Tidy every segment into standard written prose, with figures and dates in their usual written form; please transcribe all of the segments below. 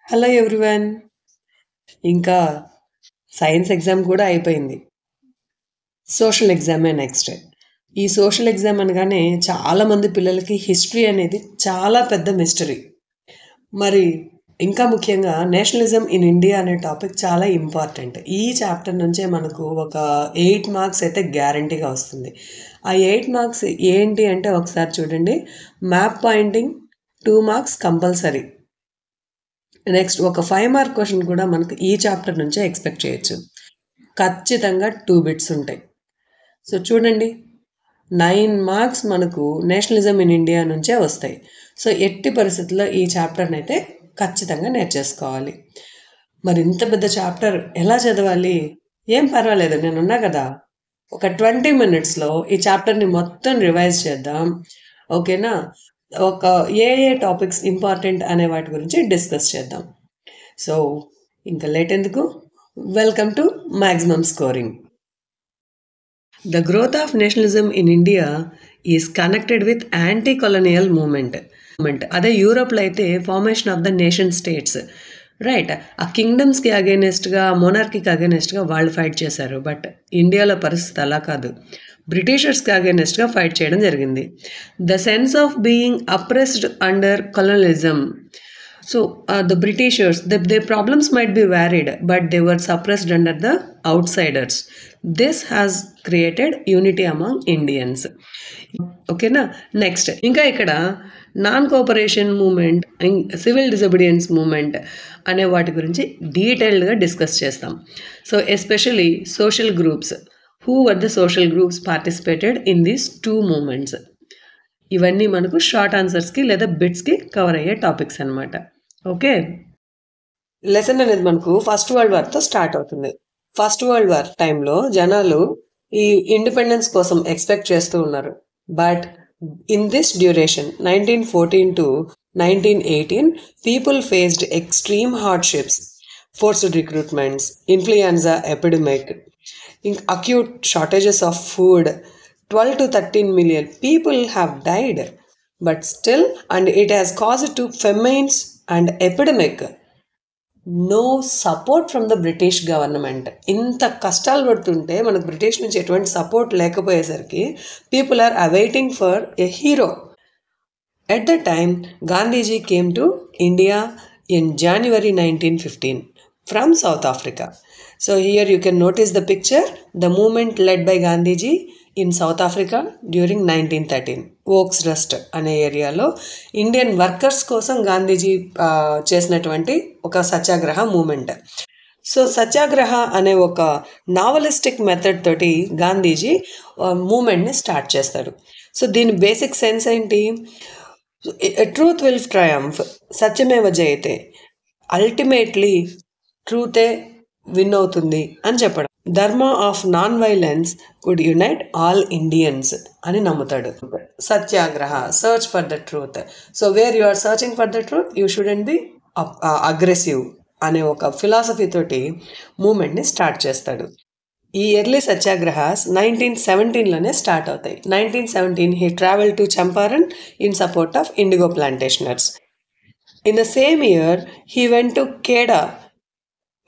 Hello everyone. ఇంకా science exam కూడా అయిపోయింది. సోషల్ ఎగ్జామే నెక్స్ట్. ఈ సోషల్ ఎగ్జామ్ అనగానే చాలామంది పిల్లలకి హిస్టరీ అనేది చాలా పెద్ద మిస్టరీ. మరి ఇంకా ముఖ్యంగా నేషనలిజం ఇన్ ఇండియా అనే టాపిక్ చాలా ఇంపార్టెంట్. ఈ చాప్టర్ నుంచే మనకు ఒక 8 మార్క్స్ అయితే గ్యారంటీగా వస్తుంది. ఆ 8 మార్క్స్ ఏంటి అంటే ఒకసారి చూడండి. Map pointing 2 marks compulsory. Next ఒక 5 మార్క్ క్వశ్చన్ కూడా మనకు ఈ చాప్టర్ నుంచే ఎక్స్పెక్ట్ చేయొచ్చు. ఖచ్చితంగా 2 బిట్స్ ఉంటాయి. సో చూడండి, 9 మార్క్స్ మనకు నేషనలిజం ఇన్ ఇండియా నుంచే వస్తాయి. సో ఎట్టి పరిస్థితుల్లో ఈ చాప్టర్ని అయితే ఖచ్చితంగా నేర్చేసుకోవాలి. మరి ఇంత పెద్ద చాప్టర్ ఎలా చదవాలి? ఏం పర్వాలేదు, నేనున్నా కదా. ఒక 20 మినిట్స్లో ఈ చాప్టర్ని మొత్తం రివైజ్ చేద్దాం. ఓకేనా? ఒక ఏ టాపిక్స్ ఇంపార్టెంట్ అనే వాటి గురించి డిస్కస్ చేద్దాం. సో ఇంకా లేట్ ఎందుకు, welcome to maximum scoring. The growth of nationalism in India is connected with anti colonial movement. అదే యూరోప్లో అయితే formation of the nation states, right? ఆ కింగ్డమ్స్కి అగైనెస్ట్గా, మొనార్కీకి అగైనెస్ట్గా వాళ్ళు ఫైట్ చేశారు. బట్ ఇండియాలో పరిస్థితి అలా కాదు. బ్రిటిషర్స్కి అగైనెస్ట్గా ఫైట్ చేయడం జరిగింది. The sense of being oppressed under colonialism. So the Britishers, their problems might be varied, but they were suppressed under the outsiders. This has created unity among Indians. ఓకేనా? Next ఇంకా ఇక్కడ non cooperation movement, civil disobedience movement అనే వాటి గురించి డీటెయిల్డ్గా discuss చేస్తాం. So especially social groups, who were the social groups participated in these 2 movements. ఇవన్నీ మనకు షార్ట్ ఆన్సర్స్కి లేదా బిట్స్కి కవర్ అయ్యే టాపిక్స్ అనమాట. ఓకే, లెసన్ అనేది మనకు ఫస్ట్ వరల్డ్ వార్తో స్టార్ట్ అవుతుంది. ఫస్ట్ వరల్డ్ వార్ టైంలో జనాలు ఈ ఇండిపెండెన్స్ కోసం ఎక్స్పెక్ట్ చేస్తూ ఉన్నారు. But in this duration 1914 to 1918 people faced extreme hardships, forced recruitments, influenza epidemic, acute shortages of food. 12 to 13 million people have died, but still, and it has caused to famines and epidemic. No support from the British government. ఇంత కష్టాలు పడుతుంటే మనకు British నుంచి ఎటువంటి support లేకపోయేసరికి people are awaiting for a hero. At that time, Gandhiji came to India in January 1915 from South Africa. So here you can notice the picture, the movement led by Gandhiji in South Africa during 1913. ఓక్స్ rust అనే ఏరియాలో Indian workers కోసం గాంధీజీ చేసినటువంటి ఒక సత్యాగ్రహ moment. So సత్యాగ్రహ అనే ఒక నావలిస్టిక్ method తోటి గాంధీజీ మూమెంట్ని స్టార్ట్ చేస్తారు. సో దీని బేసిక్ సెన్స్ ఏంటి? ట్రూత్ విల్ ట్రయంఫ్, సత్యమేవ జయతే, అల్టిమేట్లీ ట్రూతే విన్ అవుతుంది అని చెప్పడం. Dharma of non violence would unite all Indians అని నమ్ముతాడు. Satyagraha, search for the truth. So where you are searching for the truth, you shouldn't be aggressive అనే ఒక ఫిలాసఫీ తోటి మూమెంట్ని స్టార్ట్ చేస్తాడు. ఈ ఎర్లీ సత్యాగ్రహాస్ 1917లోనే స్టార్ట్ అవుతాయి. 1917 he travel to Champaran in support of indigo plantationers. In the same year he went to Kheda,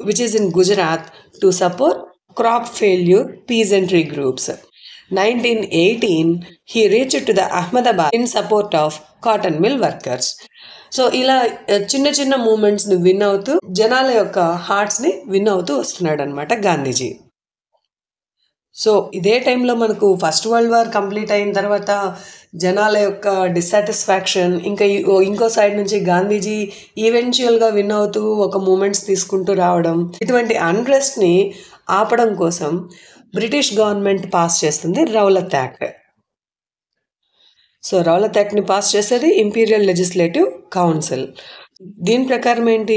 which is in Gujarat, to support crop failure peasantry groups. 1918 he reached to the Ahmedabad in support of cotton mill workers. So ఇలా చిన్న చిన్న మూమెంట్స్ని win అవుతూ జనాల యొక్క హార్ట్స్ని win అవుతూ వస్తున్నాడు అనమాట Gandhiji. So ఇదే టైంలో మనకు ఫస్ట్ వరల్డ్ వార్ కంప్లీట్ అయిన తర్వాత జనాల యొక్క డిస్సాటిస్ఫాక్షన్, ఇంకా ఇంకో సైడ్ నుంచి గాంధీజీ ఈవెన్చువల్గా విన్ అవుతూ ఒక మూమెంట్స్ తీసుకుంటూ రావడం, ఇటువంటి అన్రెస్ట్ని ఆపడం కోసం బ్రిటిష్ గవర్నమెంట్ పాస్ చేస్తుంది రౌలత్ యాక్ట్. సో రౌలత్ యాక్ట్ని పాస్ చేసేది ఇంపీరియల్ లెజిస్లేటివ్ కౌన్సిల్. దీని ప్రకారం ఏంటి?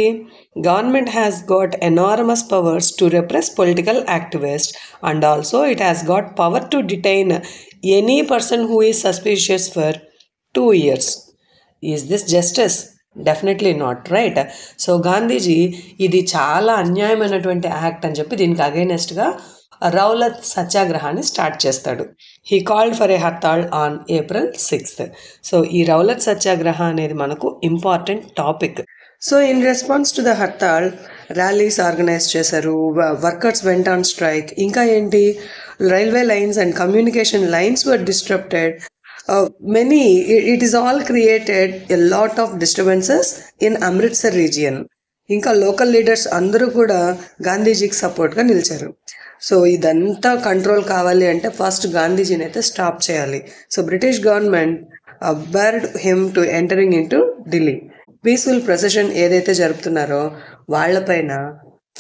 Government has got enormous powers to repress political activist and also it has got power to detain any person who is suspicious for 2 years. Is this justice? Definitely not, right? So Gandhiji ఇది చాలా అన్యాయమైనటువంటి act అని చెప్పి దీనికి అగైనెస్ట్గా Rowlatt సత్యాగ్రహాన్ని start చేస్తాడు. He called for A hartal on April 6th. So ఈ రౌలత్ సత్యాగ్రహ అనేది మనకు important topic. So in response to the hartal rallies organise చేశారు, వర్కర్స్ వెంట్ ఆన్ స్ట్రైక్. ఇంకా ఏంటి, railway lines and communication lines were disrupted. Many it is all created a lot of disturbances in Amritsar region. ఇంకా local leaders అందరూ కూడా గాంధీజీకి సపోర్ట్గా నిలిచారు. So ఇదంతా control కావాలి అంటే ఫస్ట్ గాంధీజీని అయితే స్టాప్ చేయాలి. So British government barred him to entering into Delhi. Peaceful procession ఏదైతే జరుపుతున్నారో వాళ్ళపైన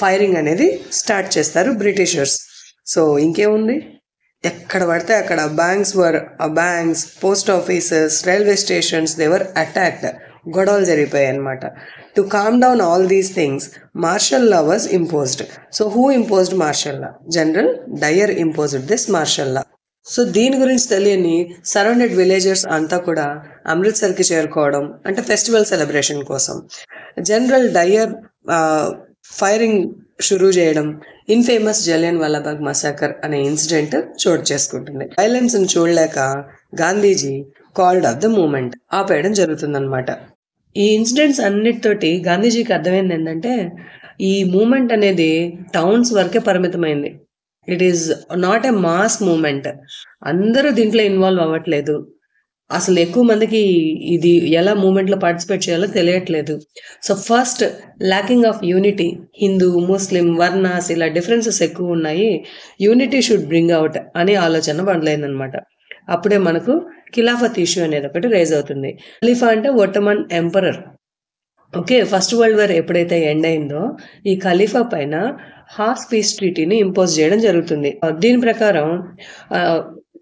ఫైరింగ్ అనేది స్టార్ట్ చేస్తారు బ్రిటిషర్స్. సో ఇంకేముంది, ఎక్కడ పడితే అక్కడ banks, post offices, railway stations they were attacked. గొడవలు జరిగిపోయాయి అనమాట. To calm down all these things martial law was imposed. So who imposed martial law? General Dyer imposed this martial law. So దీని గురించి తెలియని సరౌండెడ్ విలేజర్స్ అంతా కూడా అమృత్సర్కి చేరుకోవడం, అంటే ఫెస్టివల్ సెలబ్రేషన్ కోసం. జనరల్ డయర్ ఫైరింగ్ షురూ చేయడం, ఇన్ఫేమస్ జలియన్ వాలాబాగ్ మసాకర్ అనే ఇన్సిడెంట్ చోటు చేసుకుంటుంది. వైలెన్స్ని చూడలేక Gandhiji called off the movement ఆపేయడం జరుగుతుందన్నమాట. ఈ ఇన్సిడెంట్స్ అన్నిటితోటి గాంధీజీకి అర్థమైంది ఏంటంటే ఈ మూమెంట్ అనేది టౌన్స్ వరకే పరిమితమైంది. It is not a mass movement. అందరూ దీంట్లో ఇన్వాల్వ్ అవ్వట్లేదు. అసలు ఎక్కువ మందికి ఇది ఎలా మూమెంట్లో పార్టిసిపేట్ చేయాలో తెలియట్లేదు. So first lacking of unity, Hindu, Muslim, varnas ఇలా డిఫరెన్సెస్ ఎక్కువ ఉన్నాయి, యూనిటీ షుడ్ బ్రింగ్ అవుట్ అనే ఆలోచన మొదలైందనమాట. అప్పుడే మనకు ఖిలాఫత్ ఇష్యూ అనేది ఒకటి రేజ్ అవుతుంది. ఖలీఫా అంటే Ottoman emperor. Okay, first world war ఎప్పుడైతే ఎండ్ అయిందో ఈ ఖలీఫా పైన హార్స్ పీస్ ట్రీటీని ఇంపోజ్ చేయడం జరుగుతుంది. దీని ప్రకారం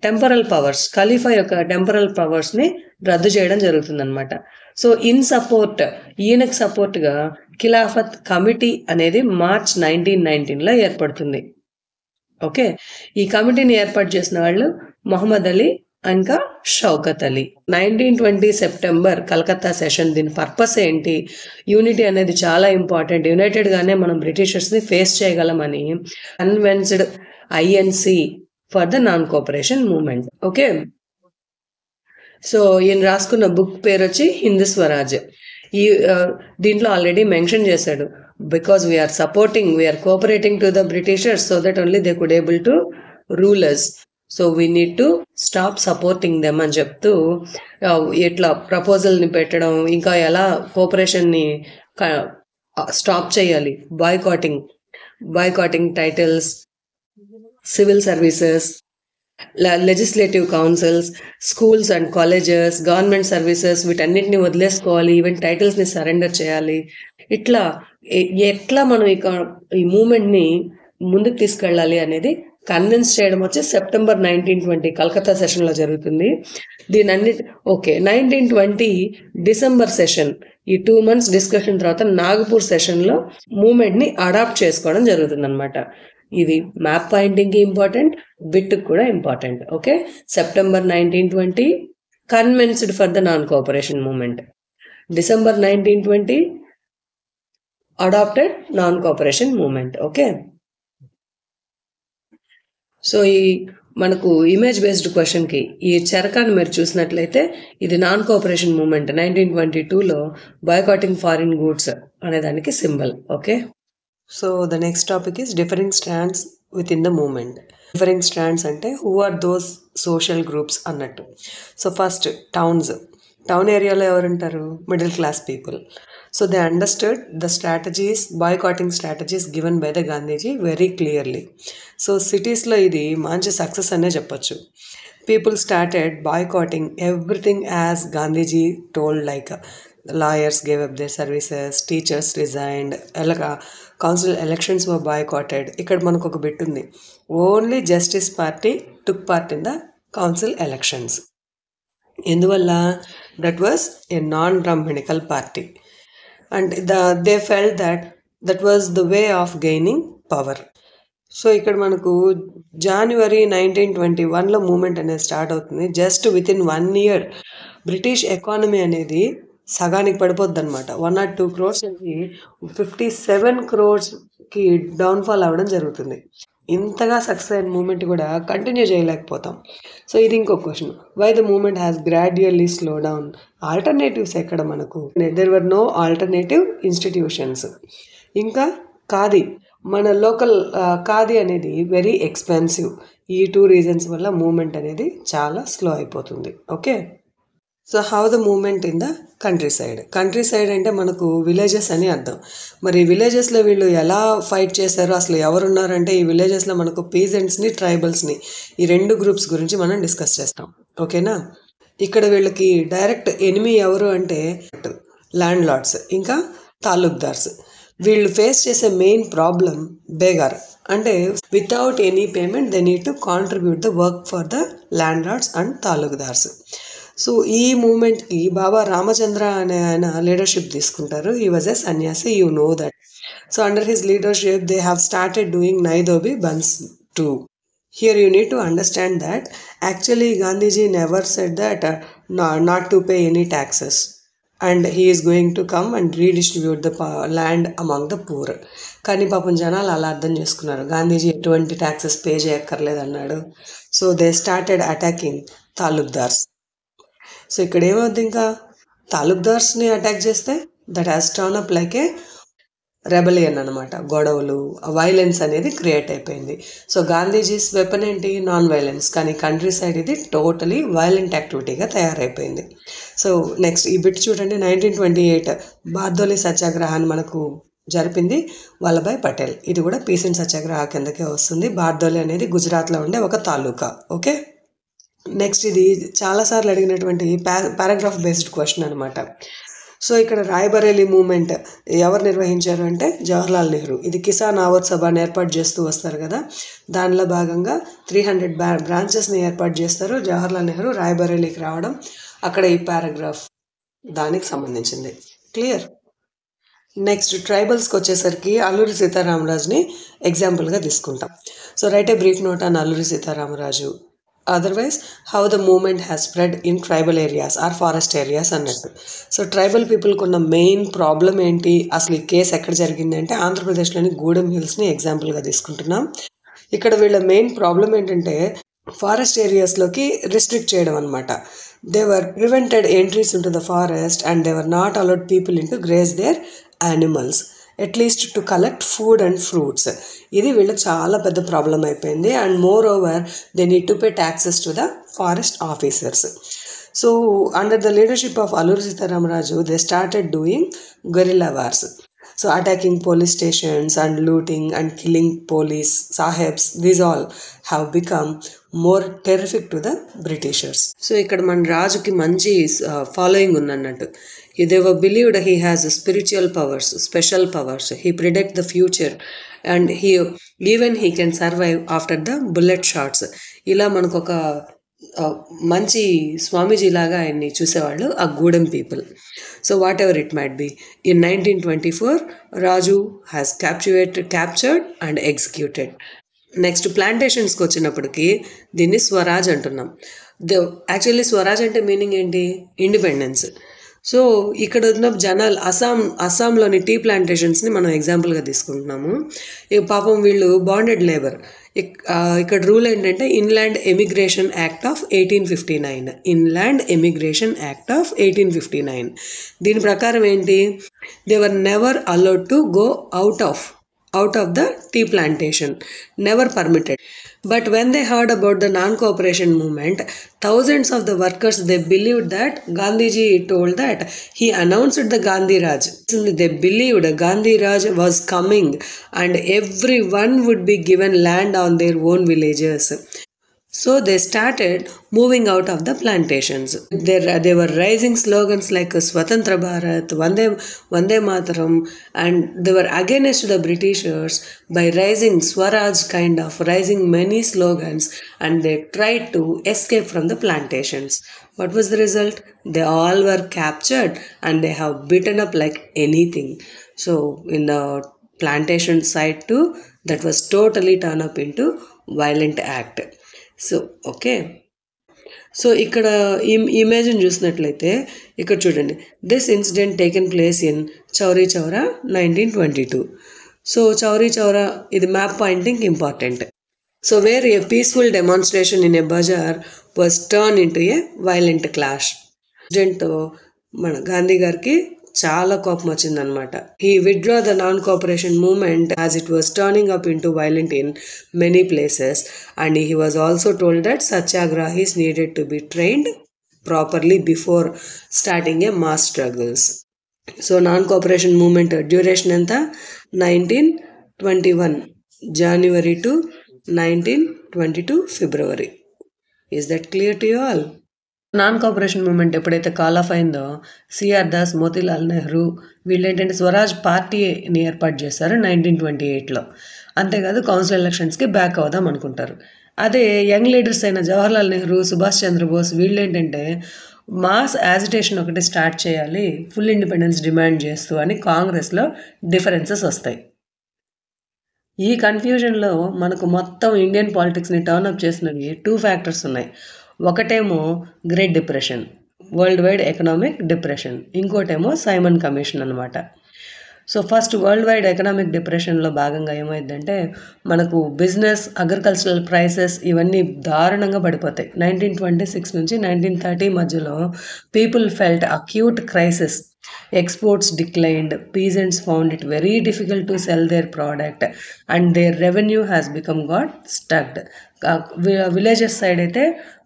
టెంపరల్ పవర్స్, ఖలీఫా యొక్క టెంపరల్ పవర్స్ని రద్దు చేయడం జరుగుతుంది అనమాట. సో ఇన్ సపోర్ట్, ఈయనకు సపోర్ట్గా ఖిలాఫత్ కమిటీ అనేది మార్చ్ 1919లో ఏర్పడుతుంది. ఓకే, ఈ కమిటీని ఏర్పాటు చేసిన వాళ్ళు మొహమ్మద్ అలీ ఇంకా షౌకత్ అలీ. 1920 September Calcutta session. దీని పర్పస్ ఏంటి? యూనిటీ అనేది చాలా ఇంపార్టెంట్, యునైటెడ్గానే మనం బ్రిటిషర్స్ని ఫేస్ చేయగలమని convinced INC for the non cooperation movement. Okay, so ఈయన రాసుకున్న బుక్ పేరు వచ్చి హిందూ స్వరాజ్. ఈ దీంట్లో ఆల్రెడీ మెన్షన్ చేశాడు, because we are cooperating to the Britishers so that only they could able to rule us. So we need to stop supporting them అని చెప్తూ ఇట్లా ప్రపోజల్ని పెట్టడం, ఇంకా ఎలా కోఆపరేషన్ని స్టాప్ చేయాలి, boycotting titles, civil services, legislative councils, schools and colleges, government services వీటన్నిటిని వదిలేసుకోవాలి, even టైటిల్స్ని surrender చేయాలి. ఇట్లా ఎట్లా మనం ఈ మూమెంట్ని ముందుకు తీసుకెళ్ళాలి అనేది కన్విన్స్ చేయడం వచ్చి సెప్టెంబర్ 1920 కలకత్తా సెషన్లో జరుగుతుంది. దీని ఓకే, 1920 డిసెంబర్ సెషన్, ఈ 2 months డిస్కషన్ తర్వాత నాగపూర్ సెషన్లో మూమెంట్ని అడాప్ట్ చేసుకోవడం జరుగుతుంది అనమాట. ఇది మ్యాప్ పాయింటింగ్కి ఇంపార్టెంట్, బిట్కి కూడా important. Okay, September 1920 convinced for the non cooperation movement. December 1920 adopted non cooperation movement. Okay, so ఈ మనకు ఇమేజ్ బేస్డ్ క్వశ్చన్కి ఈ చరకాన్ని మీరు చూసినట్లయితే ఇది నాన్ కోఆపరేషన్ మూమెంట్ 1922లో బాయ్కాటింగ్ ఫారిన్ గూడ్స్ అనే దానికి symbol. Okay, so the next topic is differing stands within the movement. Differing stands అంటే who are those social groups అన్నట్టు. సో ఫస్ట్ టౌన్ ఏరియాలో ఎవరుంటారు? Middle class people. So they understood the strategies, boycotting strategies given by the Gandhiji very clearly. So సిటీస్లో ఇది మంచి success అనే చెప్పొచ్చు. People started boycotting everything as Gandhiji told, like lawyers gave up their services, teachers resigned, council elections were boycotted. ఇక్కడ మనకు ఒక bit ఉంది, only Justice Party took part in the council elections. ఎందువల్ల? That was a non brahmanical party and they felt that was the way of gaining power. So ఇక్కడ మనకు జనవరి 1921లో movement అనేది స్టార్ట్ అవుతుంది. Just within 1 year British economy అనేది సగానికి పడిపోద్ది అనమాట. 1 or 2 crores 57 crores డౌన్ఫాల్ అవ్వడం జరుగుతుంది. ఇంతగా సక్సెస్ అయిన మూమెంట్ కూడా కంటిన్యూ చేయలేకపోతాం. సో ఇది ఇంకో question, why the movement has gradually slow down? Alternatives ఎక్కడ మనకు? There were no alternative institutions. ఇంకా ఖాదీ, మన లోకల్ ఖాదీ అనేది వెరీ ఎక్స్పెన్సివ్. ఈ 2 రీజన్స్ వల్ల మూమెంట్ అనేది చాలా స్లో అయిపోతుంది. Okay, so how the movement in the countryside? Countryside అంటే మనకు విలేజెస్ అని అర్థం. మరి విలేజెస్లో వీళ్ళు ఎలా ఫైట్ చేశారో, అసలు ఎవరున్నారంటే ఈ విలేజెస్లో మనకు పీజెంట్స్ని, ట్రైబల్స్ని, ఈ 2 గ్రూప్స్ గురించి మనం డిస్కస్ చేస్తాం. ఓకేనా, ఇక్కడ వీళ్ళకి డైరెక్ట్ ఎనిమీ ఎవరు అంటే ల్యాండ్ లార్డ్స్, ఇంకా తాలూక్దార్స్. వీళ్ళు ఫేస్ చేసే మెయిన్ ప్రాబ్లం బేగార్, అంటే without any payment they need to contribute the work for the landlords and talukdars. So ఈ మూమెంట్కి బాబా రామచంద్ర అనే ఆయన లీడర్షిప్ తీసుకుంటారు. ఈ was a sanyasi, you know that. So under his leadership they have started doing nai dhobi bans too. Here you need to understand that actually Gandhiji never said that not to pay any taxes and he is going to come and redistribute the land among the poor. కానీ పాపం జనాలు అలా అర్థం చేసుకున్నారు, గాంధీజీ ఎటువంటి taxes pay చేయక్కర్లేదు అన్నాడు. So they started attacking talukdars. So ఇక్కడ ఏమవుద్ది, ఇంకా తాలూక్దార్స్ని అటాక్ చేస్తే that has turn up like a rebellion అనమాట. గొడవలు, వైలెన్స్ అనేది క్రియేట్ అయిపోయింది. సో గాంధీజీస్ వెపన్ ఏంటి? Non violence. కానీ కంట్రీ సైడ్ ఇది టోటలీ వైలెంట్ యాక్టివిటీగా తయారైపోయింది. సో నెక్స్ట్ ఈ బిట్ చూడండి, 1928 బార్దోలి సత్యాగ్రహాన్ని మనకు జరిపింది వల్లభాయ్ పటేల్. ఇది కూడా పీసెంట్ సత్యాగ్రహ కిందకే వస్తుంది. బార్దోలి అనేది గుజరాత్లో ఉండే ఒక తాలూకా. ఓకే, నెక్స్ట్ ఇది చాలాసార్లు అడిగినటువంటి పారాగ్రాఫ్ బేస్డ్ క్వశ్చన్ అనమాట. సో ఇక్కడ రాయ్బరేలీ మూమెంట్ ఎవరు నిర్వహించారు అంటే జవహర్లాల్ నెహ్రూ. ఇది కిసాన్ ఆవత్ సభని ఏర్పాటు చేస్తూ వస్తారు కదా, దానిలో భాగంగా 300 బ్రాంచెస్ని ఏర్పాటు చేస్తారు. జవహర్లాల్ నెహ్రూ రాయ్బరేలీకి రావడం, అక్కడ ఈ పారాగ్రాఫ్ దానికి సంబంధించింది. క్లియర్? నెక్స్ట్ ట్రైబల్స్కి వచ్చేసరికి అల్లూరి సీతారామరాజుని ఎగ్జాంపుల్గా తీసుకుంటాం. So write a brief note on Alluri Sitaramaraju. Otherwise how the movement has spread in tribal areas or forest areas అన్నట్టు. సో ట్రైబల్ పీపుల్కి ఉన్న మెయిన్ ప్రాబ్లం ఏంటి, అసలు ఈ కేసు ఎక్కడ జరిగింది అంటే ఆంధ్రప్రదేశ్లోని గూడెం హిల్స్ని ఎగ్జాంపుల్గా తీసుకుంటున్నాం. ఇక్కడ వీళ్ళ మెయిన్ ప్రాబ్లం ఏంటంటే ఫారెస్ట్ ఏరియాస్లోకి రిస్ట్రిక్ట్ చేయడం అనమాట. They were prevented entries in to the forest and they were not allowed people into graze their animals, at least to collect food and fruits. ఇది వీళ్ళకి చాలా పెద్ద ప్రాబ్లం అయిపోయింది. And moreover they need to pay taxes to the forest officers. So under the leadership of Alluri Sitaramaraju they started doing guerrilla wars. So attacking police stations and looting and killing police sahibs, these all have become more terrific to the Britishers. So ఇక్కడ మన రాజుకి మంచి following ఉందన్నట్టు. They were believed he has spiritual powers, special powers. He predict the future and he can survive after the bullet shots. ఇలా మనకు ఒక మంచి స్వామీజీ లాగా ఆయన్ని చూసేవాళ్ళు ఆ Gudem people. So whatever it might be, in 1924 Raju has captured and executed. Next ప్లాంటేషన్స్కి వచ్చినప్పటికీ దీన్ని స్వరాజ్ అంటున్నాం. యాక్చువల్లీ స్వరాజ్ అంటే మీనింగ్ ఏంటి? ఇండిపెండెన్స్. సో ఇక్కడ ఉన్న జనాలు అస్సాంలోని టీ ప్లాంటేషన్స్ని మనం ఎగ్జాంపుల్గా తీసుకుంటున్నాము. పాపం వీళ్ళు బాండెడ్ లేబర్. ఇక్కడ రూల్ ఏంటంటే inland emigration act of 1859. Inland emigration act of 1859. దీని ప్రకారం ఏంటి, they were never allowed to go out of the tea plantation, never permitted. But when they heard about the non-cooperation movement, thousands of the workers, they believed that Gandhiji told that he announced the Gandhi Raj. They believed Gandhi Raj was coming and everyone would be given land on their own villages. So they started moving out of the plantations. They were raising slogans like Swatantra Bharat, Vande Mataram, and they were against the Britishers by raising Swaraj raising many slogans, and they tried to escape from the plantations. What was the result? They all were captured and they have beaten up like anything. So in the plantation side too, that was totally turned up into violent act. So okay, so ఇక్కడ ఇమేజ్ని చూసినట్లయితే ఇక్కడ చూడండి, this incident taken place in Chauri Chaura 1922. So Chauri Chaura ఇది map pointing important. So where a peaceful demonstration in a bazaar was turned into a violent clash. President మన గాంధీ గారికి చాలా కోపం వచ్చిందనమాట. He withdraw the non cooperation movement as it was turning up into violent in many places and he was also told that satyagrahis needed to be trained properly before starting a mass struggles. So non cooperation movement duration ఎంత? 1921 January to 1922 February. Is that clear to you all? Non cooperation movement ఎప్పుడైతే call of అయిందో CR Das, Motilal Nehru వీళ్ళు ఏంటంటే స్వరాజ్ పార్టీని ఏర్పాటు చేశారు 1928లో. అంతేకాదు council ఎలక్షన్స్కి బ్యాక్ అవుదాం అనుకుంటారు. అదే యంగ్ లీడర్స్ అయిన జవహర్లాల్ నెహ్రూ, సుభాష్ చంద్రబోస్ వీళ్ళు ఏంటంటే మాస్ యాజిటేషన్ ఒకటి స్టార్ట్ చేయాలి, ఫుల్ ఇండిపెండెన్స్ డిమాండ్ చేస్తూ అని కాంగ్రెస్లో డిఫరెన్సెస్ వస్తాయి. ఈ కన్ఫ్యూజన్లో మనకు మొత్తం ఇండియన్ పాలిటిక్స్ని టర్న్అప్ చేసినవి 2 ఫ్యాక్టర్స్ ఉన్నాయి. ఒకటేమో great depression, world wide economic depression, ఇంకోటేమో సైమన్ కమిషన్ అనమాట. So first world wide economic డిప్రెషన్లో భాగంగా ఏమైందంటే మనకు బిజినెస్, అగ్రికల్చరల్ ప్రైసెస్ ఇవన్నీ దారుణంగా పడిపోతాయి. 1926 నుంచి 1930 మధ్యలో people felt acute crisis. Exports declined, peasants found it very difficult to sell their product and their revenue has become got stuck. Villages side అయితే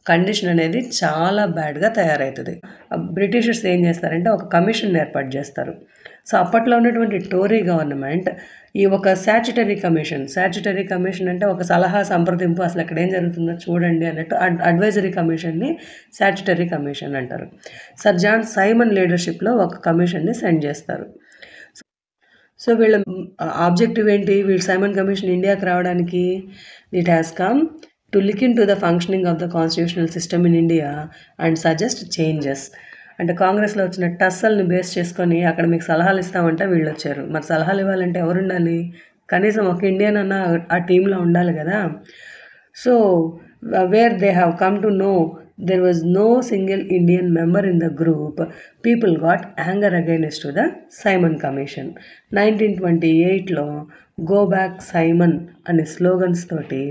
కండిషన్ అనేది చాలా బ్యాడ్గా తయారవుతుంది. బ్రిటిషర్స్ ఏం చేస్తారంటే ఒక కమిషన్ ఏర్పాటు చేస్తారు. సో అప్పట్లో ఉన్నటువంటి టోరీ గవర్నమెంట్ ఈ ఒక స్టాట్యుటరీ కమిషన్ అంటే ఒక సలహా సంప్రదింపు, అసలు అక్కడ ఏం జరుగుతుందో చూడండి అన్నట్టు అడ్వైజరీ కమిషన్ని స్టాట్యుటరీ కమిషన్ అంటారు. సర్ జాన్ సైమన్ లీడర్షిప్లో ఒక కమిషన్ని సెండ్ చేస్తారు. సో వీళ్ళ ఆబ్జెక్టివ్ ఏంటి? వీళ్ళు సైమన్ కమిషన్ ఇండియాకి రావడానికి it has come to look in to the functioning of the constitutional system in India and suggest changes. అంటే కాంగ్రెస్లో వచ్చిన టస్సల్ని బేస్ చేసుకొని అక్కడ మీకు సలహాలు ఇస్తామంటే వీళ్ళు వచ్చారు. మరి సలహాలు ఇవ్వాలంటే ఎవరు ఉండాలి? కనీసం ఒక ఇండియన్ అన్న ఆ టీంలో ఉండాలి కదా. So where they have come to know there was no single Indian member in the group, people got anger against to the Simon Commission. 1928లో గో బ్యాక్ సైమన్ అనే స్లోగన్స్ తోటి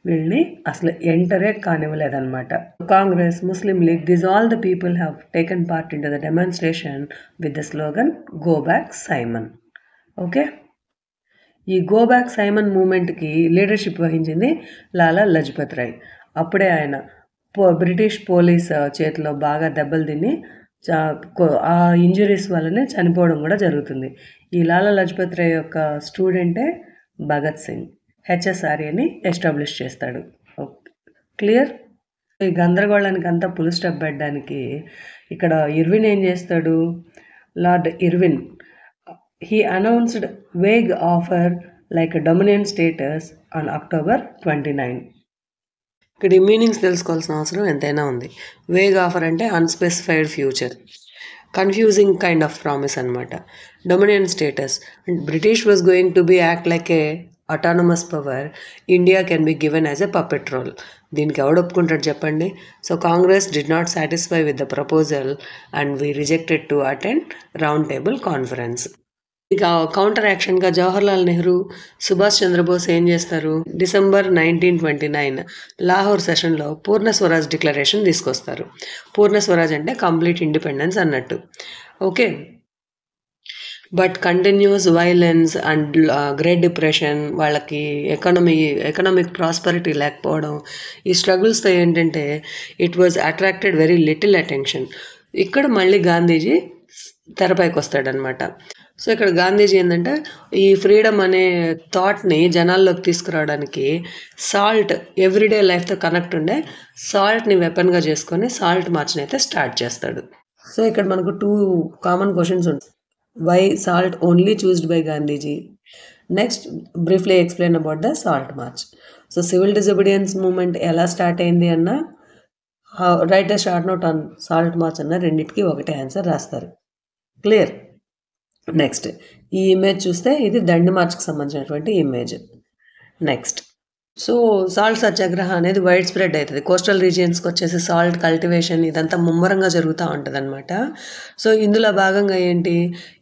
వీళ్ళని అసలు ఎంటరే కానివ్వలేదన్నమాట. Congress, Muslim League, this all the people have taken part in to the demonstration with the slogan go back Simon. Okay, ఈ go back Simon మూమెంట్కి leadership వహించింది లాలా లజపత్ రాయ్. అప్పుడే ఆయన బ్రిటిష్ పోలీస్ చేతిలో బాగా దెబ్బలు తిని ఆ ఇంజురీస్ వల్లనే చనిపోవడం కూడా జరుగుతుంది. ఈ లాలా లజపత్ రాయ్ యొక్క స్టూడెంటే భగత్ సింగ్ హెచ్ఎస్ఆర్ఏని ఎస్టాబ్లిష్ చేస్తాడు. క్లియర్? ఈ గందరగోళానికి అంతా ఫుల్ స్టాప్ పెట్టడానికి ఇక్కడ ఇర్విన్ ఏం చేస్తాడు? Lord Irwin he announced vague offer like dominion status on October 29. ఇక్కడ ఈ మీనింగ్స్ తెలుసుకోవాల్సిన అవసరం ఎంతైనా ఉంది. వేగ్ ఆఫర్ అంటే unspecified future, confusing kind of promise అనమాట. Dominion status and British was going to be act like a autonomous power, India can be given as a puppet role. దీనికి ఎవడు ఒప్పుకుంటాడు చెప్పండి? So Congress did not satisfy with the proposal and we rejected to attend round table conference. ఇక counter యాక్షన్గా Jawaharlal Nehru, Subhash Chandrabose ఏం చేస్తారు? December 1929 Lahore సెషన్లో పూర్ణ Swaraj declaration తీసుకొస్తారు. పూర్ణ స్వరాజ్ అంటే కంప్లీట్ ఇండిపెండెన్స్ అన్నట్టు. Okay, but continuous violence and great depression, వాళ్ళకి ఎకనామిక్ ప్రాస్పరిటీ లేకపోవడం, ఈ స్ట్రగుల్స్తో ఏంటంటే it was attracted very little attention. ఇక్కడ మళ్ళీ గాంధీజీ తెరపైకి వస్తాడనమాట. సో ఇక్కడ గాంధీజీ ఏంటంటే ఈ ఫ్రీడమ్ అనే థాట్ని జనాల్లోకి తీసుకురావడానికి సాల్ట్, ఎవ్రీడే లైఫ్తో కనెక్ట్ ఉండే సాల్ట్ని వెపన్గా చేసుకొని సాల్ట్ మార్చ్ని అయితే స్టార్ట్ చేస్తాడు. సో ఇక్కడ మనకు 2 కామన్ క్వశ్చన్స్ ఉంటాయి. Why salt only choosed by Gandhiji? Next briefly explain about the salt march. So civil disobedience movement ఎలా స్టార్ట్ అయింది అన్న, write a short note on salt march అన్న, రెండింటికి ఒకటే ఆన్సర్ రాస్తారు. క్లియర్? నెక్స్ట్ ఈ ఇమేజ్ చూస్తే ఇది దండి మార్చ్కి సంబంధించినటువంటి ఇమేజ్. నెక్స్ట్ సో, సాల్ట్ సత్యాగ్రహ అనేది వైడ్ స్ప్రెడ్ అయితది. కోస్టల్ రీజియన్స్‌కి వచ్చేసి సాల్ట్ కల్టివేషన్ ఇదంతా ముమ్మరంగా జరుగుతా ఉంటదనమాట. సో, ఇందులో భాగంగా ఏంటి,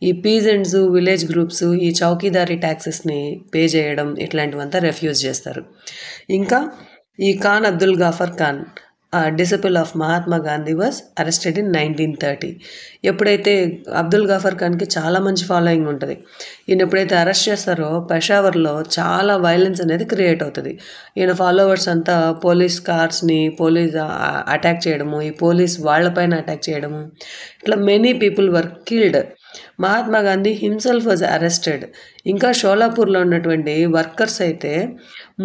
ఈ పీజెంట్స్, విలేజ్ గ్రూప్స్ ఈ చౌకీదారీ టాక్సెస్‌ని పే చేయడం ఇట్లాంటివంతా రెఫ్యూజ్ చేస్తారు. ఇంకా ఈ Khan Abdul Ghaffar Khan disciple of Mahatma Gandhi was arrested in 1930. ఎప్పుడైతే అబ్దుల్ గాఫర్ ఖాన్‌కి చాలా మంచి ఫాలోయింగ్ ఉంటది. ఈయన ఎప్పుడైతే అరెస్ట్ చేస్తారో పెషావర్‌లో చాలా వయలెన్స్ అనేది క్రియేట్ అవుతది. ఈయన ఫాలోవర్స్ అంతా పోలీస్ కార్స్‌ని అటాక్ చేయడము, ఈ పోలీస్ వాళ్ళపైన అటాక్ చేయడము, ఇట్లా many people were killed. Mahatma Gandhi himself was arrested. ఇంకా షోలాపూర్‌లో ఉన్నటువంటి వర్కర్స్ అయితే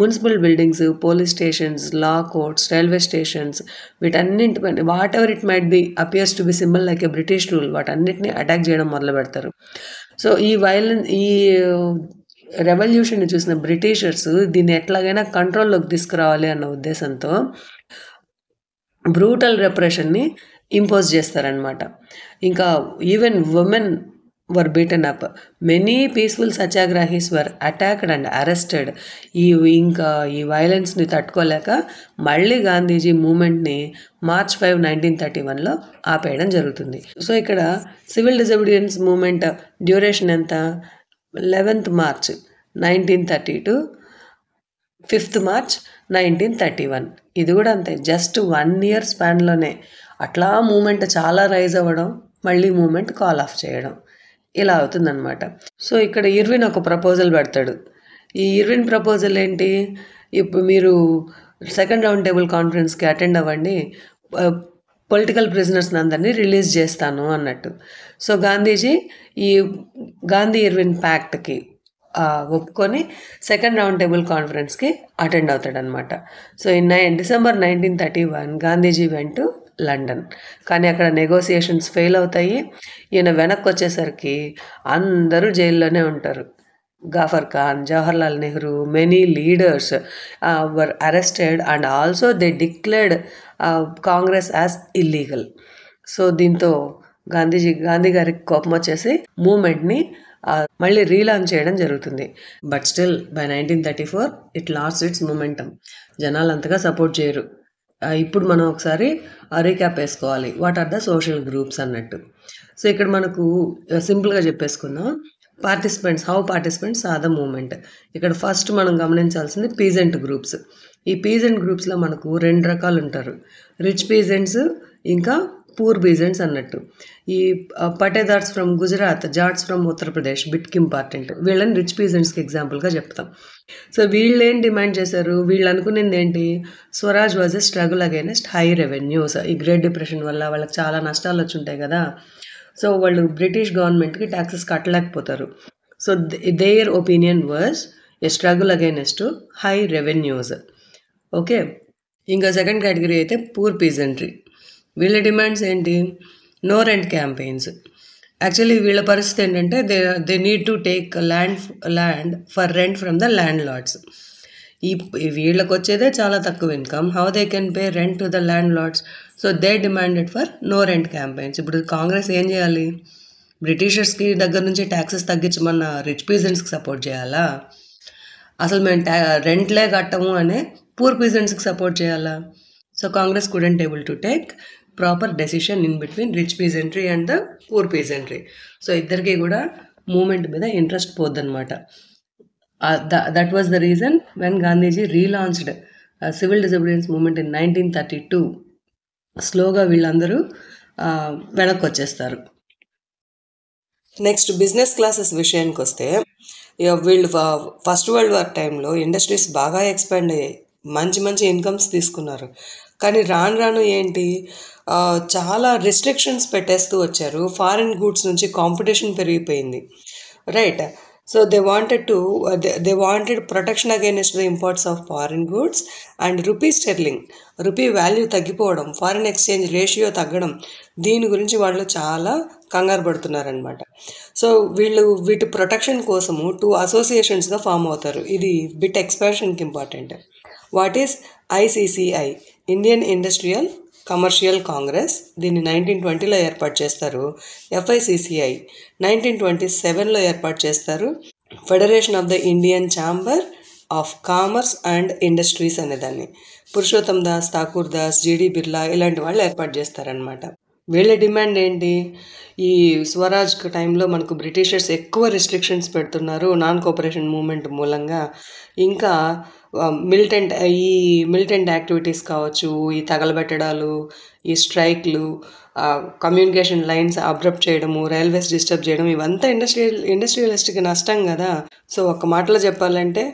municipal buildings, police stations, law courts, railway stations వీటన్నింటిపైన whatever it might be appears to be symbol like a British rule వాటన్నిటిని attack చేయడం మొదలుపెడతారు. సో, ఈ రెవల్యూషన్‌ని చూసిన బ్రిటిషర్స్ దీన్ని ఎట్లాగైనా కంట్రోల్‌లోకి తీసుకురావాలి అన్న ఉద్దేశంతో బ్రూటల్ రెప్రెషన్‌ని ఇంపోజ్ చేస్తారనమాట. ఇంకా even women were beaten up. Many peaceful satyagrahis were attacked and arrested. ఇంకా ఈ వయలెన్స్‌ని తట్టుకోలేక మళ్ళీ గాంధీజీ మూవ్‌మెంట్‌ని March 5, 1931లో ఆపేయడం జరుగుతుంది. సో, ఇక్కడ సివిల్ డిసోబీడియన్స్ మూవ్‌మెంట్ డ్యూరేషన్ ఎంత? 11th March 1930 to 5th March 1931. ఇది కూడా అంతే, జస్ట్ 1 year స్పాన్‌లోనే అట్లా మూవ్‌మెంట్ చాలా రైజ్ అవ్వడం, మళ్ళీ మూవ్‌మెంట్ కాల్ ఆఫ్ చేయడం ఇలా అవుతుందనమాట. సో, ఇక్కడ ఇర్విన్ ఒక ప్రపోజల్ పెడతాడు. ఈ ఇర్విన్ ప్రపోజల్ ఏంటి, ఇప్పుడు మీరు సెకండ్ రౌండ్ టేబుల్ కాన్ఫరెన్స్‌కి అటెండ్ అవ్వండి, పొలిటికల్ ప్రిజనర్స్‌ని అందరినీ రిలీజ్ చేస్తాను అన్నట్టు. సో, గాంధీజీ ఈ గాంధీ ఇర్విన్ ప్యాక్ట్‌కి ఒప్పుకొని సెకండ్ రౌండ్ టేబుల్ కాన్ఫరెన్స్‌కి అటెండ్ అవుతాడనమాట. So, December 1931 Gandhiji went to London. కానీ అక్కడ నెగోసియేషన్స్ ఫెయిల్ అవుతాయి. ఈయన వెనక్కి వచ్చేసరికి అందరూ జైల్లోనే ఉంటారు. Ghaffar Khan, Jawaharlal Nehru, many leaders were arrested and also they declared Congress as illegal. So, దీంతో గాంధీ గారికి కోపం వచ్చేసి మూవ్‌మెంట్‌ని మళ్ళీ రీలాంచ్ చేయడం జరుగుతుంది. But still by 1934 it lost its momentum. జనాలు అంతగా సపోర్ట్ చేయరు. ఇప్పుడు మనం ఒకసారి రీక్యాప్ వేసుకోవాలి, what are the social groups అన్నట్టు. సో, ఇక్కడ మనకు సింపుల్గా చెప్పేసుకుందాం. How participants are the movement. ఇక్కడ ఫస్ట్ మనం గమనించాల్సింది పీజెంట్ గ్రూప్స్. ఈ పీజెంట్ గ్రూప్స్లో మనకు 2 రకాలు ఉంటారు, రిచ్ పీజెంట్స్ ఇంకా పూర్ పీజెంట్స్ అన్నట్టు. ఈ పటేదార్స్ ఫ్రమ్ గుజరాత్, జాట్స్ ఫ్రమ్ ఉత్తరప్రదేశ్ బిట్కి ఇంపార్టెంట్. వీళ్ళని రిచ్ పీజెంట్స్కి ఎగ్జాంపుల్గా చెప్తాం. సో, వీళ్ళు ఏం డిమాండ్ చేశారు, వీళ్ళు అనుకునేది ఏంటి, Swaraj was a struggle against high revenues. ఈ గ్రేట్ డిప్రెషన్ వల్ల వాళ్ళకి చాలా నష్టాలు వచ్చి ఉంటాయి కదా. సో, వాళ్ళు బ్రిటిష్ గవర్నమెంట్కి ట్యాక్సెస్ కట్టలేకపోతారు. So, their opinion was a struggle against high revenues. Okay, ఇంకా సెకండ్ కేటగిరీ అయితే పూర్ పీజెంట్రీ. వీళ్ళ డిమాండ్స్ ఏంటి, నో రెంట్ క్యాంపెయిన్స్. యాక్చువల్లీ వీళ్ళ పరిస్థితి ఏంటంటే they need to take land for rent from the landlords. వీళ్ళకి వచ్చేదే చాలా తక్కువ income, how they can pay rent to the landlords. So, they demanded for no rent campaigns. ఇప్పుడు కాంగ్రెస్ ఏం చేయాలి, బ్రిటిషర్స్కి దగ్గర నుంచి ట్యాక్సెస్ తగ్గించమన్న రిచ్ పీజెంట్స్కి సపోర్ట్ చేయాలా, అసలు మేము రెంట్లే కట్టము అనే పూర్ పీజెంట్స్కి సపోర్ట్ చేయాలా. So, Congress couldn't able to take proper decision in between rich పీజెంట్రీ and the poor peasantry. So, ఇద్దరికి కూడా మూమెంట్ మీద ఇంట్రెస్ట్ పోద్దనమాట. That was the reason when Gandhiji relaunched civil disobedience movement in 1932. స్లోగా వీళ్ళందరూ వెనక్కి వచ్చేస్తారు. నెక్స్ట్ బిజినెస్ క్లాసెస్ విషయానికి వస్తే, వీళ్ళు ఫస్ట్ వరల్డ్ వార్ టైంలో ఇండస్ట్రీస్ బాగా ఎక్స్పాండ్ అయ్యాయి, మంచి మంచి ఇన్కమ్స్ తీసుకున్నారు. కానీ రాను రాను ఏంటి, చాలా రెస్ట్రిక్షన్స్ పెట్టేస్తూ వచ్చారు. ఫారిన్ గూడ్స్ నుంచి కాంపిటీషన్ పెరిగిపోయింది, right. So, they wanted protection against the imports of foreign goods and rupee value తగ్గిపోవడం, ఫారిన్ ఎక్స్చేంజ్ రేషియో తగ్గడం, దీని గురించి వాళ్ళు చాలా కంగారు పడుతున్నారనమాట. సో, వీటి ప్రొటెక్షన్ కోసము 2 అసోసియేషన్స్గా ఫామ్ అవుతారు. ఇది బిట్ ఎక్స్పాన్షన్కి important. What is ICCI, Indian Industrial Commercial Congress, దీన్ని 1920లో ఏర్పాటు చేస్తారు. FICCI 1927లో ఏర్పాటు చేస్తారు. Federation of the Indian Chamber of Commerce and Industries అనేదాన్ని. పురుషోత్తం దాస్, ఠాకూర్ దాస్, జీడి బిర్లా ఇలాంటి వాళ్ళు ఏర్పాటు చేస్తారనమాట. వీళ్ళ డిమాండ్ ఏంటి? ఈ స్వరాజ్ టైంలో మనకు బ్రిటిషర్స్ ఎక్కువ రిస్ట్రిక్షన్స్ పెడుతున్నారు నాన్ కోఆపరేషన్ మూమెంట్ మూలంగా. ఇంకా ఈ మిలిటెంట్ యాక్టివిటీస్ కావచ్చు, ఈ తగలబెట్టడాలు, ఈ స్ట్రైక్లు, కమ్యూనికేషన్ లైన్స్ అబ్రప్ట్ చేయడము, రైల్వేస్ డిస్టర్బ్ చేయడం, ఇవంతా ఇండస్ట్రియలిస్ట్కి నష్టం కదా. సో ఒక మాటలో చెప్పాలంటే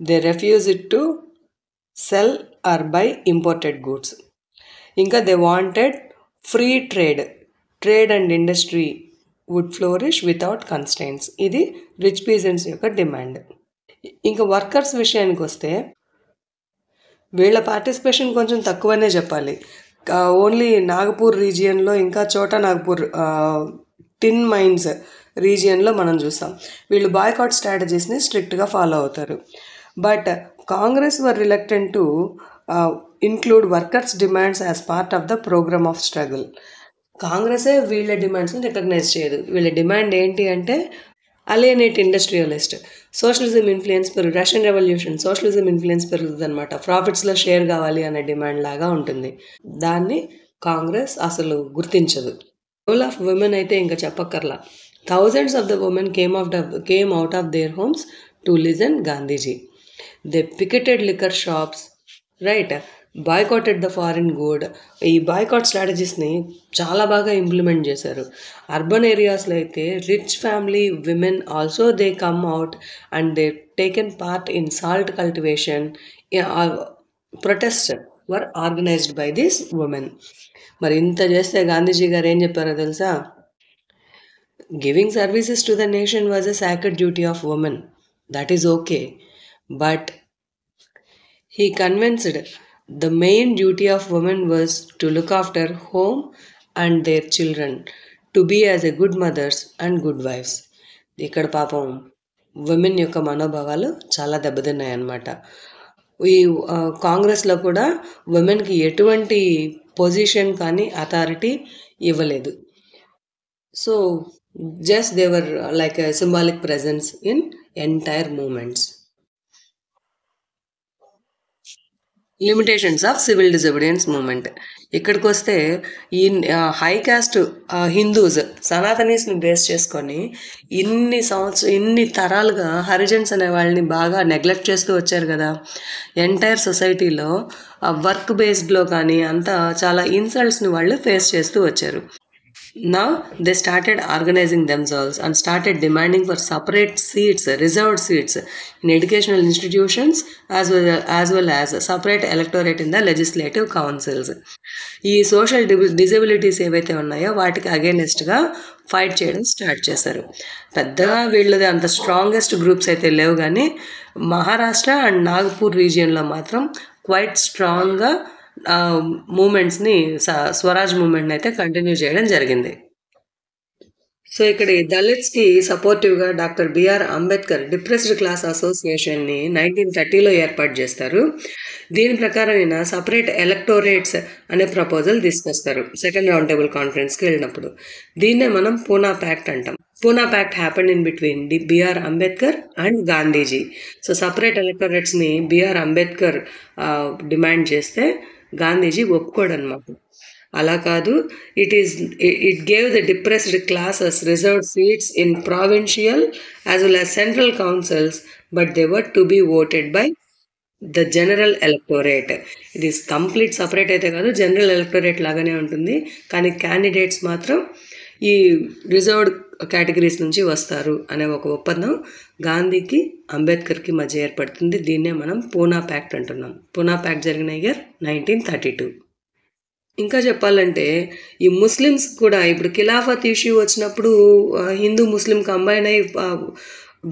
they refuse it to sell or buy imported goods. ఇంకా they wanted free trade and industry would flourish without constants. ఇది రిచ్ పీజెంట్స్ యొక్క డిమాండ్. ఇంకా వర్కర్స్ విషయానికి వస్తే వీళ్ళ పార్టిసిపేషన్ కొంచెం తక్కువనే చెప్పాలి. ఓన్లీ నాగపూర్ రీజియన్లో, ఇంకా చోటా నాగపూర్ టిన్ మైన్స్ రీజియన్లో మనం చూస్తాం. వీళ్ళు బాయ్కాట్ స్ట్రాటజీస్ని స్ట్రిక్ట్గా ఫాలో అవుతారు. But Congress were reluctant to include workers' demands as part of the program of struggle. కాంగ్రెసే వీళ్ళ డిమాండ్స్ని రికగ్నైజ్ చేయదు. వీళ్ళ డిమాండ్ ఏంటి అంటే alienate industrialist, socialism influence Russian revolution socialism influence పెరుగుతుంది అనమాట. ప్రాఫిట్స్లో షేర్ కావాలి అనే డిమాండ్ లాగా ఉంటుంది. దాన్ని కాంగ్రెస్ అసలు గుర్తించదు. రోల్ ఆఫ్ ఉమెన్ అయితే ఇంకా చెప్పక్కర్లా. Thousands of the women came out of their homes to listen Gandhiji. They picketed liquor shops, right, boycotted the foreign good. ఈ బాయ్కాట్ స్ట్రాటజీస్ని చాలా బాగా ఇంప్లిమెంట్ చేశారు. అర్బన్ ఏరియాస్లో అయితే rich family women also they come out and they taken part in salt cultivation. Protest were organised by these women. మరి ఇంత చేస్తే గాంధీజీ గారు ఏం చెప్పారో తెలుసా? Giving services to the nation was a sacred duty of women. That is okay, but he convinced the main duty of women was to look after home and their children, to be as a good mothers and good wives. ఇక్కడ పాపం women యొక్క మనోభావాలు చాలా దెబ్బతిన్నాయన్నమాట. ఈ కాంగ్రెస్లో కూడా ఉమెన్కి ఎటువంటి పొజిషన్ కానీ అథారిటీ ఇవ్వలేదు. So just they were like a symbolic presence in entire movements. Limitations of civil disobedience movement. ఇక్కడికి వస్తే ఈ హై కాస్ట్ హిందూస్ సనాతనీస్ని బేస్ చేసుకొని ఇన్ని తరాలుగా హరిజన్స్ అనే వాళ్ళని బాగా నెగ్లెక్ట్ చేస్తూ వచ్చారు కదా. ఎంటైర్ సొసైటీలో వర్క్ బేస్డ్లో కానీ అంతా చాలా ఇన్సల్ట్స్ని వాళ్ళు ఫేస్ చేస్తూ వచ్చారు. Now they started organizing themselves and started demanding for separate seats, reserved seats in educational institutions as well as separate electorate in the legislative councils. ఈ సోషల్ డిజబిలిటీస్ ఏవైతే ఉన్నాయో వాటికి అగేనెస్ట్గా ఫైట్ చేయడం స్టార్ట్ చేశారు. పెద్దగా వీళ్ళది అంత స్ట్రాంగెస్ట్ గ్రూప్స్ అయితే లేవు, కానీ మహారాష్ట్ర అండ్ నాగపూర్ రీజియన్లో మాత్రం క్వైట్ స్ట్రాంగ్గా మూమెంట్స్ని స్వరాజ్ మూమెంట్ని అయితే కంటిన్యూ చేయడం జరిగింది. సో ఇక్కడ దళిత్స్కి సపోర్టివ్గా doctor B R Ambedkar depressed class అసోసియేషన్ని 1930లో ఏర్పాటు చేస్తారు. దీని ప్రకారం ఈయన సపరేట్ ఎలక్టోరేట్స్ అనే ప్రపోజల్ తీసుకొస్తారు సెకండ్ రౌండ్ టేబుల్ కాన్ఫరెన్స్కి వెళ్ళినప్పుడు. దీన్నే మనం పూనా ప్యాక్ట్ అంటాం. Poona pact happened in between B R Ambedkar and Gandhiji. So separate ఎలక్టోరేట్స్ని బిఆర్ అంబేద్కర్ డిమాండ్ చేస్తే గాంధీజీ ఒప్పుకోడనమాట. అలా కాదు, it gave the depressed classes reserved seats in provincial as well as central councils, but they were to B voted by the general electorate. ఇది complete separate అయితే కాదు, general electorate లాగానే ఉంటుంది, కానీ క్యాండిడేట్స్ మాత్రం ఈ రిజర్వ్డ్ కేటగిరీస్ నుంచి వస్తారు అనే ఒక ఒప్పందం గాంధీకి అంబేద్కర్కి మధ్య ఏర్పడుతుంది. దీన్నే మనం పూనా ప్యాక్ట్ అంటున్నాం. పూనా ప్యాక్ట్ జరిగిన ఇయర్ 1932. ఇంకా చెప్పాలంటే ఈ ముస్లిమ్స్ కూడా ఇప్పుడు ఖిలాఫత్ ఇష్యూ వచ్చినప్పుడు హిందూ ముస్లిం కంబైన్ అయ్యి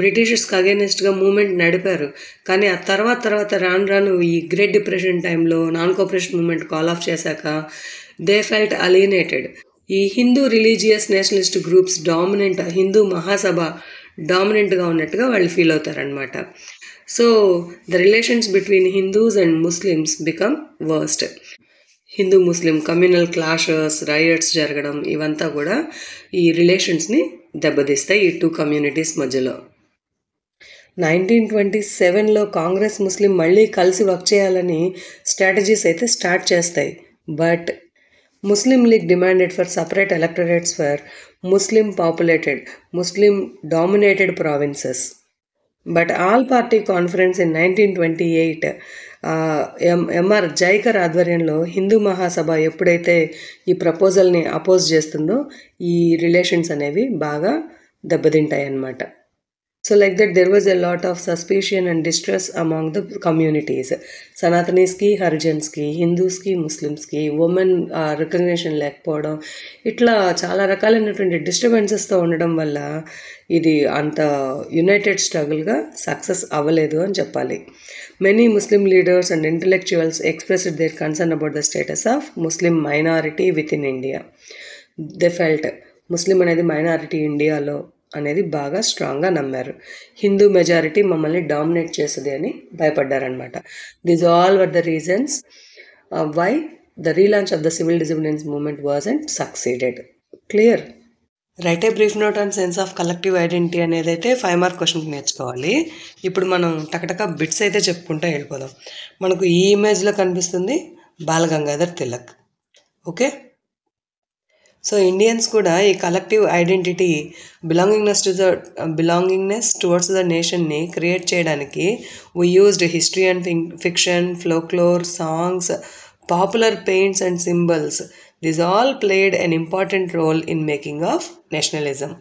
బ్రిటిషర్స్కి అగేనెస్ట్గా మూమెంట్ నడిపారు. కానీ ఆ తర్వాత రాను ఈ గ్రేట్ డిప్రెషన్ టైంలో non cooperation movement call off చేశాక దే ఫెల్ట్ అలియనేటెడ్. ఈ Hindu religious nationalist groups dominant, Hindu Mahasabha డామినెంట్గా ఉన్నట్టుగా వాళ్ళు ఫీల్ అవుతారనమాట. So the relations between Hindus and Muslims become worst. Hindu Muslim communal clashes, riots జరగడం ఇవంతా కూడా ఈ రిలేషన్స్ని దెబ్బతీస్తాయి ఈ టూ కమ్యూనిటీస్ మధ్యలో. 1927లో కాంగ్రెస్ ముస్లిం మళ్ళీ కలిసి వర్క్ చేయాలని స్ట్రాటజీస్ అయితే స్టార్ట్ చేస్తాయి. But Muslim League demanded for separate electorates for Muslim populated, Muslim dominated provinces. But all party conference in 1928 MR Jayakar ఆధ్వర్యంలో హిందూ మహాసభ ఎప్పుడైతే ఈ ప్రపోజల్ని అపోజ్ చేస్తుందో ఈ రిలేషన్స్ అనేవి బాగా దెబ్బతింటాయి అన్నమాట. So like that there was a lot of suspicion and distress among the communities. Sanatanis ki, Harijans ki, Hindus ki, Muslims ki, women recognition లేకపోవడం, ఇట్లా చాలా రకాలైనటువంటి డిస్టర్బెన్సెస్తో ఉండడం వల్ల ఇది అంత యునైటెడ్ స్ట్రగుల్గా సక్సెస్ అవ్వలేదు అని చెప్పాలి. Many Muslim leaders and intellectuals expressed their concern about the status of Muslim minority within India. They felt ముస్లిం అనేది మైనారిటీ ఇండియాలో అనేది బాగా స్ట్రాంగ్గా నమ్మారు. హిందూ మెజారిటీ మమ్మల్ని డామినేట్ చేస్తుంది అని భయపడ్డారనమాట. These all were the reasons why the relaunch of the civil disobedience movement wasn't succeeded. Clear? Right a brief note on sense of collective identity అనేది అయితే 5 మార్క్ క్వశ్చన్కి నేర్చుకోవాలి. ఇప్పుడు మనం టకటక బిట్స్ అయితే చెప్పుకుంటూ వెళ్ళిపోదాం. మనకు ఈ ఇమేజ్లో కనిపిస్తుంది Balagangadhar Tilak. Okay, so Indians కూడా ఈ collective identity belongingness towards the నేషన్ని క్రియేట్ చేయడానికి we used history and fiction, folklore, songs, popular paints and symbols. These all played an important role in making of nationalism.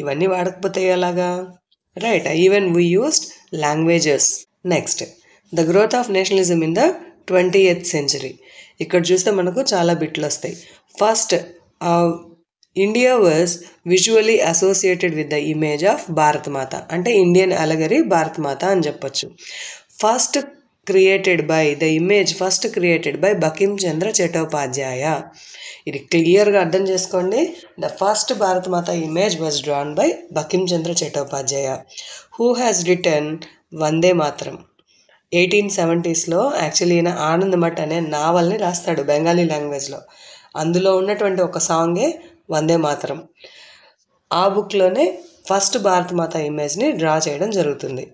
ఇవన్నీ వాడకపోతే ఎలాగా? Right, even we used languages. Next, the growth of nationalism in the 20th century. ఇక్కడ చూస్తే మనకు చాలా బిట్లు వస్తాయి. First, India was visually associated with the image of Bharat Mata, అంటే ఇండియన్ అలగరి భారత్ మాత అని చెప్పొచ్చు. First created by Bankim Chandra Chattopadhyay. ఇది క్లియర్గా అర్థం చేసుకోండి. The first Bharat Mata image was drawn by Bankim Chandra Chattopadhyay, who has written Vande Mataram. 1870sలో యాక్చువల్లీ ఈయన ఆనంద్ మఠ్ అనే నావల్ని రాస్తాడు బెంగాలీ లాంగ్వేజ్లో. అందులో ఉన్నటువంటి ఒక సాంగే వందే మాతరం. ఆ బుక్లోనే ఫస్ట్ భారత్ మాత ఇమేజ్ని డ్రా చేయడం జరుగుతుంది.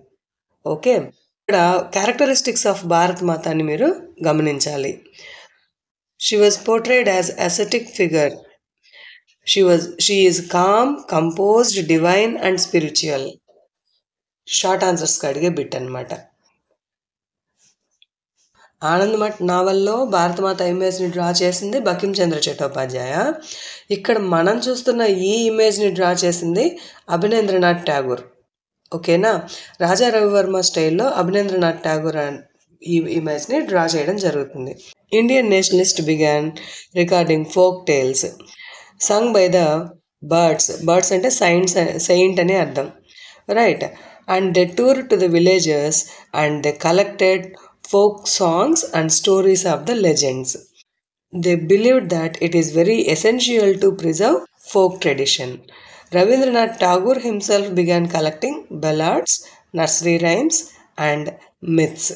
ఓకే, ఇక్కడ క్యారెక్టరిస్టిక్స్ ఆఫ్ భారత్ మాతాని మీరు గమనించాలి. She was portrayed as ascetic figure. She is calm, composed, divine and spiritual. Short ఆన్సర్స్కి అడిగే బిట్ అనమాట. ఆనంద్ మఠ్ నావల్లో భారతమాత ఇమేజ్ని డ్రా చేసింది బకిం చంద్ర చటోపాధ్యాయ. ఇక్కడ మనం చూస్తున్న ఈ ఇమేజ్ని డ్రా చేసింది అభినేంద్రనాథ్ ఠాగూర్. ఓకేనా, రాజా రవివర్మ స్టైల్లో అభినేంద్రనాథ్ ఠాగూర్ ఈ ఇమేజ్ని డ్రా చేయడం జరుగుతుంది. Indian nationalist began recording folk tales sung by the bards అంటే సెయింట్ అని అర్థం. Right, and they tour to the villages and they collected folk songs and stories of the legends. They believed that it is very essential to preserve folk tradition. Rabindranath Tagore himself began collecting ballads, nursery rhymes and myths.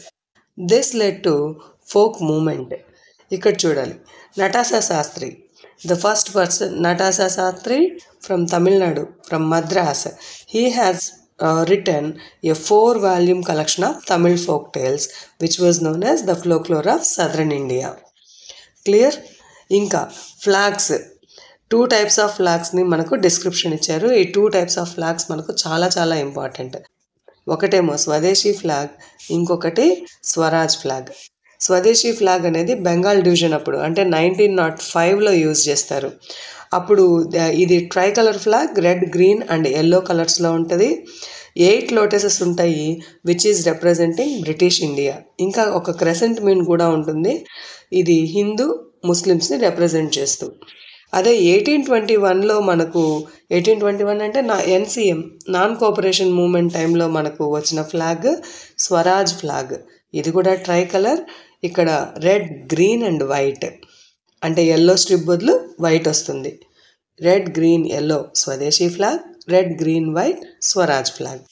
This led to folk movement. Ikkada chudali, Natasa Sastry, the first person, Natasa Sastry from Tamil Nadu, from Madras. He has written a 4-volume collection of Tamil folk tales which was known as the folklore of southern India. Clear? Inka flags, 2 types of flags ni manaku description icharu. Ee 2 types of flags manaku చాలా important. ఒకటేమో స్వదేశీ flag, ఇంకొకటి Swaraj flag. స్వదేశీ flag అనేది Bengal division అప్పుడు అంటే 1905లో use చేస్తారు. అప్పుడు ఇది try colour flag, red, green and yellow కలర్స్లో ఉంటుంది. 8 లోటసెస్ ఉంటాయి which is representing British India. ఇంకా ఒక క్రెసెంట్ మీన్ కూడా ఉంటుంది, ఇది హిందూ ముస్లిమ్స్ని రిప్రజెంట్ చేస్తూ. అదే 1821లో మనకు 1821 అంటే NCM నాన్ కోఆపరేషన్ మూవ్మెంట్ టైంలో మనకు వచ్చిన ఫ్లాగ్ స్వరాజ్ ఫ్లాగ్. ఇది కూడా ట్రై కలర్. ఇక్కడ రెడ్, గ్రీన్ అండ్ వైట్ అంటే ఎల్లో స్ట్రిప్ బదులు వైట్ వస్తుంది. రెడ్, గ్రీన్, ఎల్లో స్వదేశీ flag, red, green, white Swaraj flag.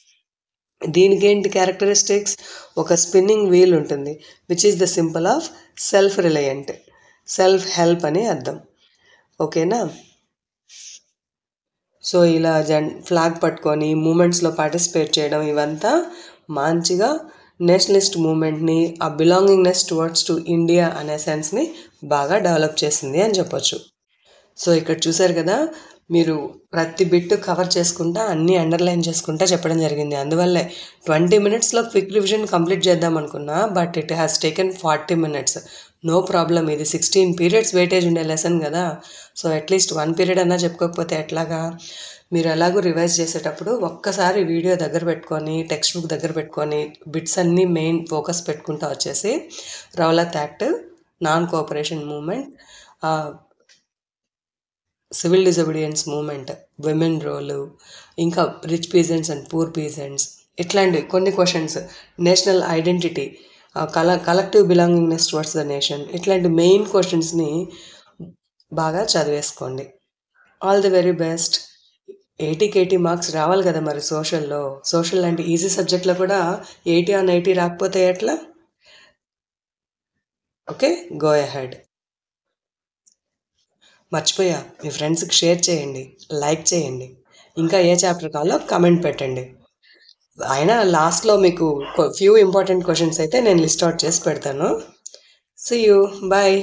దీనికి ఏంటి క్యారెక్టరిస్టిక్స్? ఒక స్పిన్నింగ్ వీల్ ఉంటుంది which is the symbol of self reliant, self help అని అర్థం. ఓకేనా, సో ఇలా ఫ్లాగ్ పట్టుకొని మూమెంట్స్లో పార్టిసిపేట్ చేయడం ఇవంతా మంచిగా నేషనలిస్ట్ మూమెంట్ని, ఆ బిలాంగింగ్నెస్ టువర్డ్స్ టు ఇండియా అనే సెన్స్ని బాగా డెవలప్ చేసింది అని చెప్పొచ్చు. సో ఇక్కడ చూసారు కదా, మీరు ప్రతి బిట్ కవర్ చేసుకుంటా అన్నీ అండర్లైన్ చేసుకుంటా చెప్పడం జరిగింది. అందువల్లే 20 మినిట్స్లో క్విక్ రివిజన్ కంప్లీట్ చేద్దాం అనుకున్నా, but it has taken 40 minutes. No problem, ఇది 16 పీరియడ్స్ వెయిటేజ్ ఉండే లెసన్ కదా. సో అట్లీస్ట్ 1 పీరియడ్ అన్నా చెప్పుకోకపోతే ఎట్లాగా. మీరు ఎలాగో రివైజ్ చేసేటప్పుడు ఒక్కసారి వీడియో దగ్గర పెట్టుకొని, టెక్స్ట్ బుక్ దగ్గర పెట్టుకొని, బిట్స్ అన్నీ మెయిన్ ఫోకస్ పెట్టుకుంటా వచ్చేసి Rowlatt act, non cooperation movement, civil disobedience movement, women role, ఇంకా rich peasants and poor peasants, ఇట్లాంటి కొన్ని questions, national identity, collective belongingness towards the nation, ఇట్లాంటి మెయిన్ క్వశ్చన్స్ని బాగా చదివేసుకోండి. All the very best. 80కి 80 మార్క్స్ రావాలి కదా మరి సోషల్లో. సోషల్ లాంటి ఈజీ సబ్జెక్ట్లో కూడా 80 ఆన్ 80 రాకపోతే ఎట్లా? Okay, go ahead. మర్చిపోయా, మీ ఫ్రెండ్స్కి షేర్ చేయండి, లైక్ చేయండి, ఇంకా ఏ చాప్టర్ కావాలో కమెంట్ పెట్టండి. అయినా లాస్ట్లో మీకు ఫ్యూ ఇంపార్టెంట్ క్వశ్చన్స్ అయితే నేను లిస్ట్ అవుట్ చేసి పెడతాను. See you, bye.